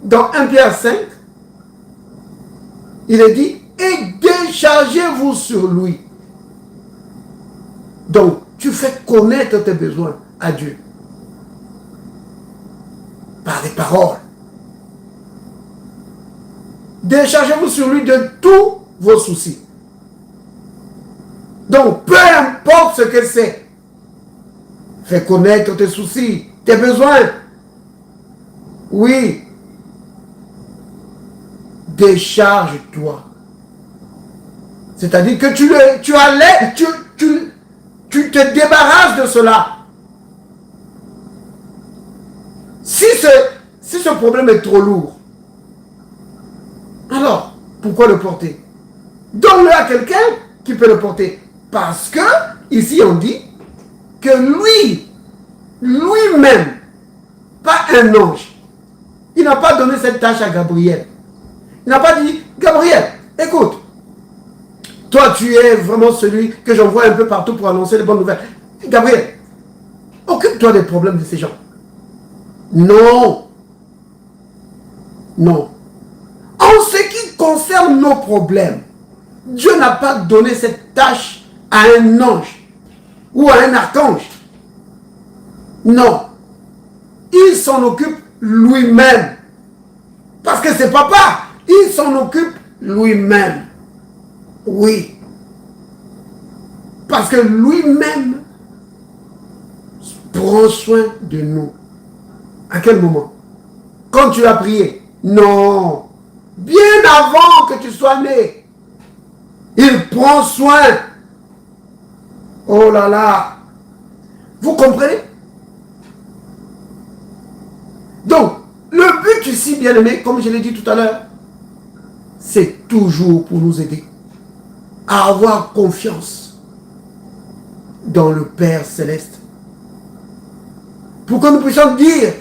dans 1 Pierre 5, il est dit, et déchargez-vous sur lui. Donc, tu fais connaître tes besoins à Dieu. Par des paroles. Déchargez-vous sur lui de tous vos soucis. Donc, peu importe ce que c'est, fais connaître tes soucis, tes besoins. Oui. Décharge-toi. C'est-à-dire que tu te débarrasses de cela. Si ce problème est trop lourd, alors, pourquoi le porter? Donne-le à quelqu'un qui peut le porter. Parce que, ici on dit, que lui-même, pas un ange, il n'a pas donné cette tâche à Gabriel. Il n'a pas dit, Gabriel, écoute, toi tu es vraiment celui que j'envoie un peu partout pour annoncer les bonnes nouvelles. Gabriel, occupe-toi des problèmes de ces gens. Non. Non. En ce qui concerne nos problèmes, Dieu n'a pas donné cette tâche à un ange ou à un archange. Non. Il s'en occupe lui-même. Parce que c'est papa. Il s'en occupe lui-même. Oui. Parce que lui-même prend soin de nous. À quel moment? Quand tu as prié? Non. Bien avant que tu sois né. Il prend soin. Oh là là. Vous comprenez? Donc, le but ici, bien aimé, comme je l'ai dit tout à l'heure, c'est toujours pour nous aider à avoir confiance dans le Père Céleste. Pour que nous puissions dire,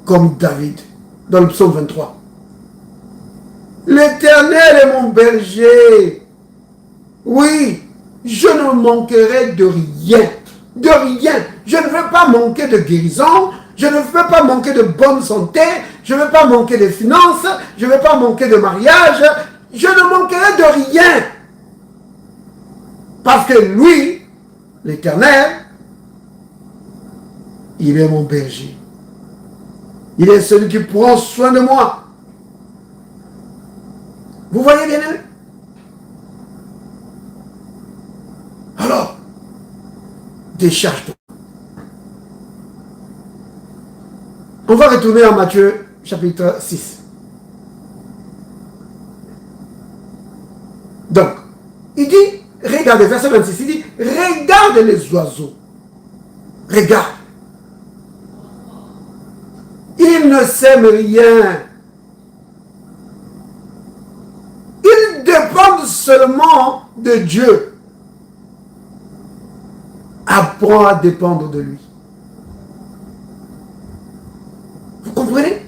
comme David, dans le psaume 23, l'Éternel est mon berger. Oui, je ne manquerai de rien. De rien. Je ne veux pas manquer de guérison. Je ne veux pas manquer de bonne santé. Je ne veux pas manquer de finances. Je ne veux pas manquer de mariage. Je ne manquerai de rien. Parce que lui, l'Éternel, il est mon berger. Il est celui qui prend soin de moi. Vous voyez bien? Alors, décharge-toi. On va retourner à Matthieu chapitre 6. Donc, il dit, regardez, verset 26, il dit, regarde les oiseaux. Regarde. Ils ne sèment rien. Ils dépendent seulement de Dieu. Apprends à dépendre de lui. Vous comprenez?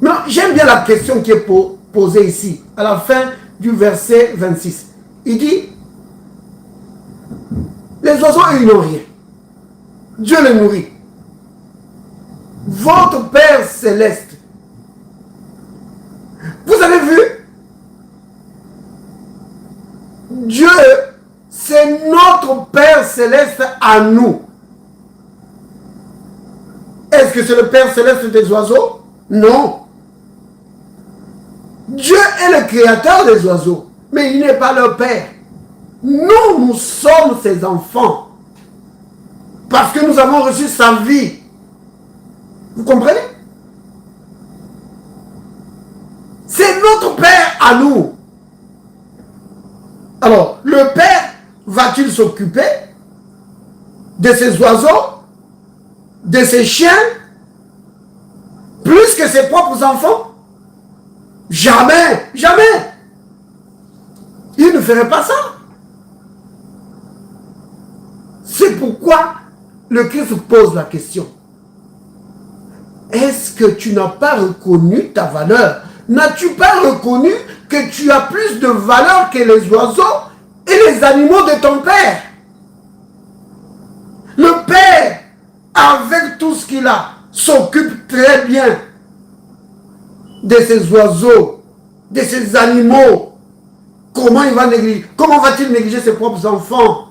Maintenant, j'aime bien la question qui est posée ici, à la fin du verset 26. Il dit, les oiseaux, ils n'ont rien. Dieu les nourrit. Votre Père Céleste. Vous avez vu? Dieu, c'est notre Père Céleste à nous. Est-ce que c'est le Père Céleste des oiseaux? Non. Dieu est le créateur des oiseaux, mais il n'est pas leur Père. Nous sommes ses enfants. Parce que nous avons reçu sa vie. Vous comprenez? C'est notre Père à nous. Alors, le Père va-t-il s'occuper de ses oiseaux, de ses chiens, plus que ses propres enfants? Jamais, jamais. Il ne ferait pas ça. C'est pourquoi le Christ pose la question. Est-ce que tu n'as pas reconnu ta valeur? N'as-tu pas reconnu que tu as plus de valeur que les oiseaux et les animaux de ton Père? Le Père, avec tout ce qu'il a, s'occupe très bien de ces oiseaux, de ces animaux, comment va-t-il négliger ses propres enfants?